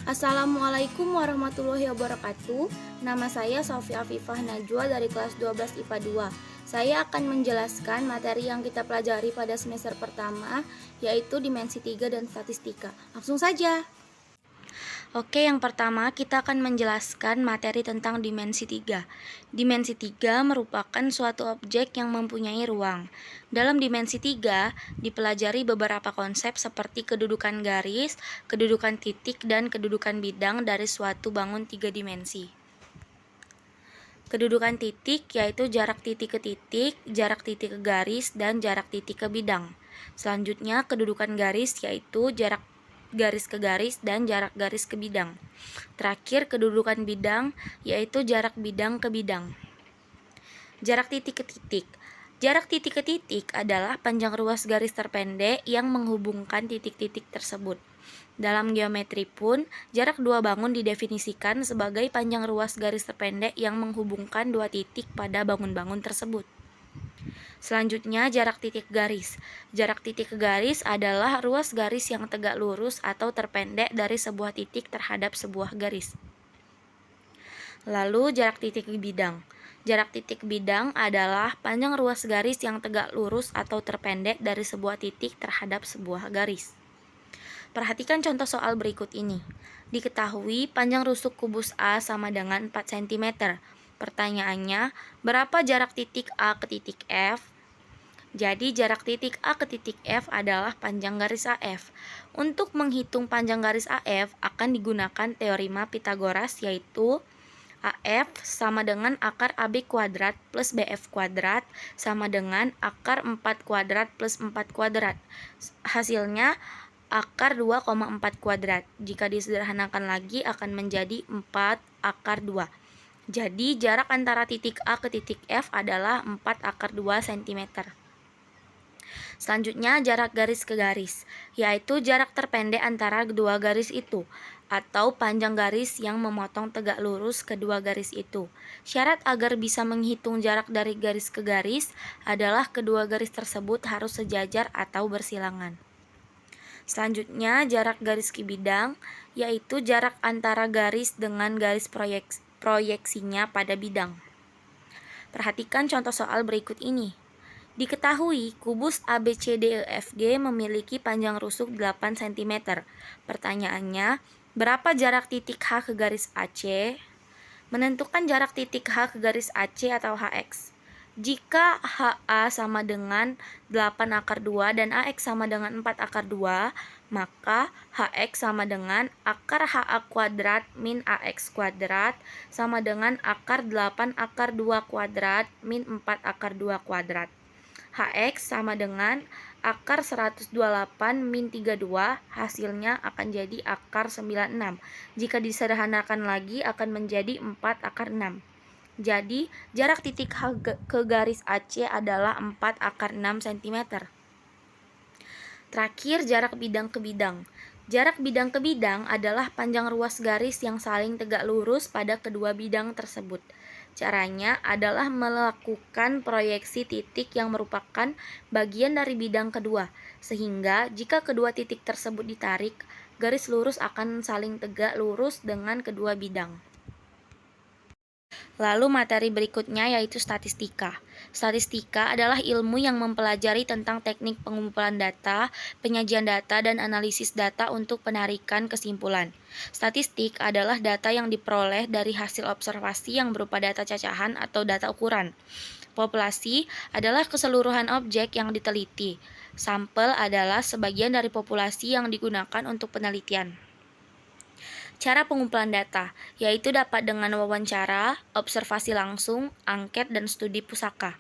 Assalamualaikum warahmatullahi wabarakatuh. Nama saya Sofi Afifah Najwa dari kelas 12 IPA 2. Saya akan menjelaskan materi yang kita pelajari pada semester pertama, yaitu dimensi 3 dan statistika. Langsung saja. Oke, yang pertama kita akan menjelaskan materi tentang dimensi 3. Dimensi 3 merupakan suatu objek yang mempunyai ruang. Dalam dimensi 3 dipelajari beberapa konsep seperti kedudukan garis, kedudukan titik, dan kedudukan bidang dari suatu bangun 3 dimensi. Kedudukan titik yaitu jarak titik ke titik, jarak titik ke garis, dan jarak titik ke bidang. Selanjutnya kedudukan garis yaitu jarak garis ke garis dan jarak garis ke bidang. Terakhir kedudukan bidang yaitu jarak bidang ke bidang. Jarak titik ke titik. Jarak titik ke titik adalah panjang ruas garis terpendek yang menghubungkan titik-titik tersebut. Dalam geometri pun, jarak dua bangun didefinisikan sebagai panjang ruas garis terpendek yang menghubungkan dua titik pada bangun-bangun tersebut. Selanjutnya, jarak titik garis. Jarak titik ke garis adalah ruas garis yang tegak lurus atau terpendek dari sebuah titik terhadap sebuah garis. Lalu, jarak titik bidang. Jarak titik bidang adalah panjang ruas garis yang tegak lurus atau terpendek dari sebuah titik terhadap sebuah garis. Perhatikan contoh soal berikut ini. Diketahui panjang rusuk kubus A sama dengan 4 cm. Pertanyaannya, berapa jarak titik A ke titik F? Jadi jarak titik A ke titik F adalah panjang garis AF. Untuk menghitung panjang garis AF akan digunakan teorema Pythagoras, yaitu AF sama dengan akar AB kuadrat plus BF kuadrat sama dengan akar 4 kuadrat plus 4 kuadrat. Hasilnya akar 2,4 kuadrat. Jika disederhanakan lagi akan menjadi 4 akar 2. Jadi jarak antara titik A ke titik F adalah 4 akar 2 cm. Selanjutnya jarak garis ke garis, yaitu jarak terpendek antara kedua garis itu, atau panjang garis yang memotong tegak lurus kedua garis itu. Syarat agar bisa menghitung jarak dari garis ke garis adalah kedua garis tersebut harus sejajar atau bersilangan. Selanjutnya jarak garis ke bidang, yaitu jarak antara garis dengan garis proyeksinya pada bidang. Perhatikan contoh soal berikut ini. Diketahui kubus ABCDEFG memiliki panjang rusuk 8 cm. Pertanyaannya, berapa jarak titik H ke garis AC? Menentukan jarak titik H ke garis AC atau HX. Jika HA sama dengan 8 akar 2 dan AX sama dengan 4 akar 2, maka HX sama dengan akar HA kuadrat min AX kuadrat sama dengan akar 8 akar 2 kuadrat min 4 akar 2 kuadrat. HX sama dengan akar 128 min 32, hasilnya akan jadi akar 96. Jika disederhanakan lagi akan menjadi 4 akar 6. Jadi, jarak titik H ke garis AC adalah 4 akar 6 cm. Terakhir, jarak bidang ke bidang. Jarak bidang ke bidang adalah panjang ruas garis yang saling tegak lurus pada kedua bidang tersebut. Caranya adalah melakukan proyeksi titik yang merupakan bagian dari bidang kedua, sehingga jika kedua titik tersebut ditarik, garis lurus akan saling tegak lurus dengan kedua bidang. Lalu materi berikutnya yaitu statistika. Statistika adalah ilmu yang mempelajari tentang teknik pengumpulan data, penyajian data, dan analisis data untuk penarikan kesimpulan. Statistik adalah data yang diperoleh dari hasil observasi yang berupa data cacahan atau data ukuran. Populasi adalah keseluruhan objek yang diteliti. Sampel adalah sebagian dari populasi yang digunakan untuk penelitian. Cara pengumpulan data, yaitu dapat dengan wawancara, observasi langsung, angket, dan studi pusaka.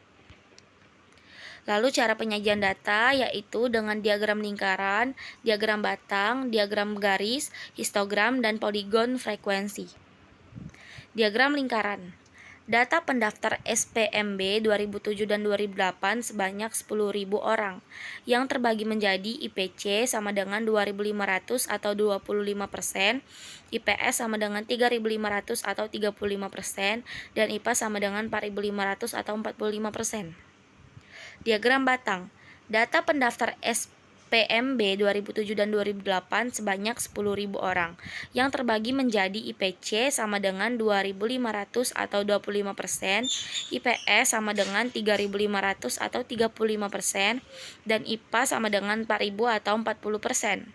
Lalu cara penyajian data, yaitu dengan diagram lingkaran, diagram batang, diagram garis, histogram, dan poligon frekuensi. Diagram lingkaran. Data pendaftar SPMB 2007 dan 2008 sebanyak 10.000 orang, yang terbagi menjadi IPC sama dengan 2.500 atau 25%, IPS sama dengan 3.500 atau 35%, dan IPA sama dengan 4.500 atau 45%. Diagram batang. Data pendaftar PMB 2007 dan 2008 sebanyak 10.000 orang, yang terbagi menjadi IPC sama dengan 2.500 atau 25%, IPS sama dengan 3.500 atau 35%, dan IPA sama dengan 4.000 atau 40%.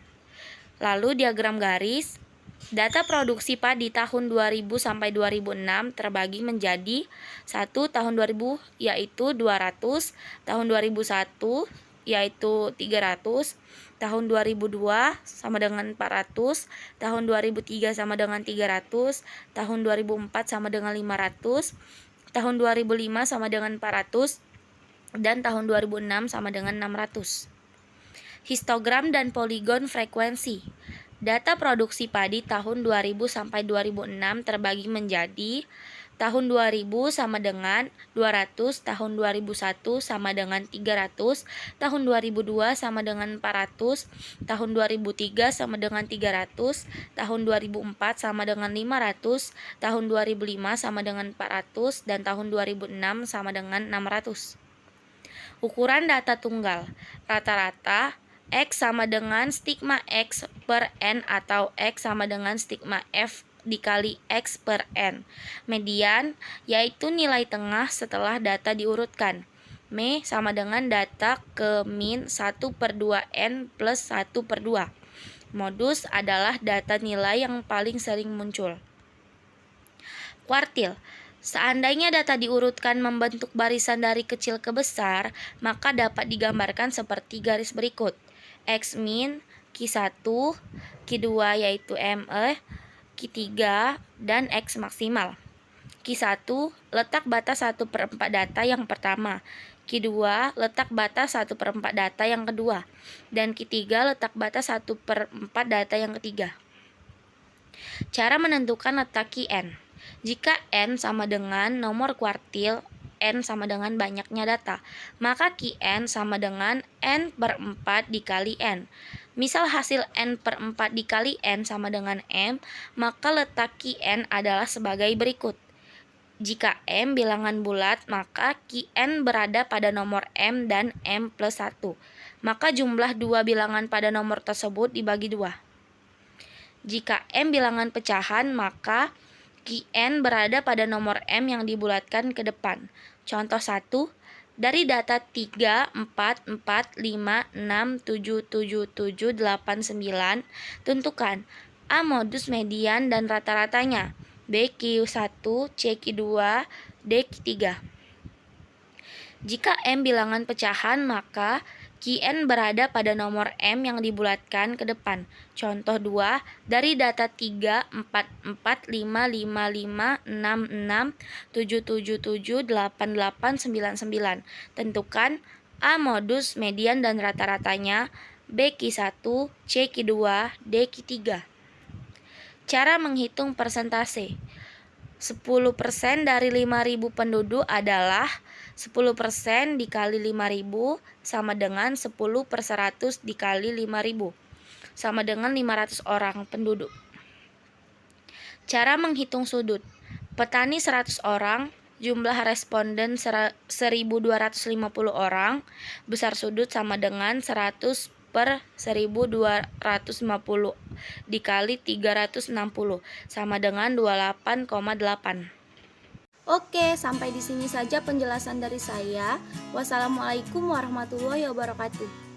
Lalu diagram garis, data produksi padi tahun 2000 sampai 2006 terbagi menjadi 1 tahun 2000 yaitu 200, tahun 2001 yaitu 300, tahun 2002 sama dengan 400, tahun 2003 sama dengan 300, tahun 2004 sama dengan 500, tahun 2005 sama dengan 400, dan tahun 2006 sama dengan 600. Histogram dan poligon frekuensi. Data produksi padi tahun 2000 sampai 2006 terbagi menjadi tahun 2000 sama dengan 200, tahun 2001 sama dengan 300, tahun 2002 sama dengan 400, tahun 2003 sama dengan 300, tahun 2004 sama dengan 500, tahun 2005 sama dengan 400, dan tahun 2006 sama dengan 600. Ukuran data tunggal. Rata-rata X sama dengan stigma X per N atau X sama dengan stigma F dikali X per N. Median yaitu nilai tengah setelah data diurutkan. M sama dengan data ke min 1/2N plus 1/2. Modus adalah data nilai yang paling sering muncul. Kuartil. Seandainya data diurutkan membentuk barisan dari kecil ke besar, maka dapat digambarkan seperti garis berikut. X min, Q1, Q2 yaitu ME, Q3, dan X maksimal. Q1 letak batas 1/4 data yang pertama, Q2 letak batas 1/4 data yang kedua, dan Q3 letak batas 1/4 data yang ketiga. Cara menentukan letak Qn. Jika N sama dengan nomor kuartil, N sama dengan banyaknya data, maka Qn sama dengan N/4 dikali N. Misal hasil N/4 dikali N sama dengan M, maka letak Qn adalah sebagai berikut. Jika M bilangan bulat, maka Qn berada pada nomor M dan M plus 1. Maka jumlah dua bilangan pada nomor tersebut dibagi 2. Jika M bilangan pecahan, maka Qn berada pada nomor M yang dibulatkan ke depan. Contoh 1, dari data 3, 4, 4, 5, 6, 7, 7, 7, 8, 9, tentukan A modus median dan rata-ratanya, B Q1, C Q2, D Q3. Jika M bilangan pecahan, maka Qn berada pada nomor M yang dibulatkan ke depan. Contoh 2, dari data 3, 4, 4, 5, 5, 5, 6, 6, 7, 7, 7, 8, 8, 9, 9. Tentukan A modus median dan rata-ratanya, B Q1, C Q2, D Q3. Cara menghitung persentase. 10% dari 5.000 penduduk adalah 10% dikali 5.000 sama dengan 10/100 dikali 5.000 sama dengan 500 orang penduduk. Cara menghitung sudut. Petani 100 orang, jumlah responden 1.250 orang, besar sudut sama dengan 100/1.250 dikali 360 sama dengan 28,8. Oke, sampai di sini saja penjelasan dari saya. Wassalamualaikum warahmatullahi wabarakatuh.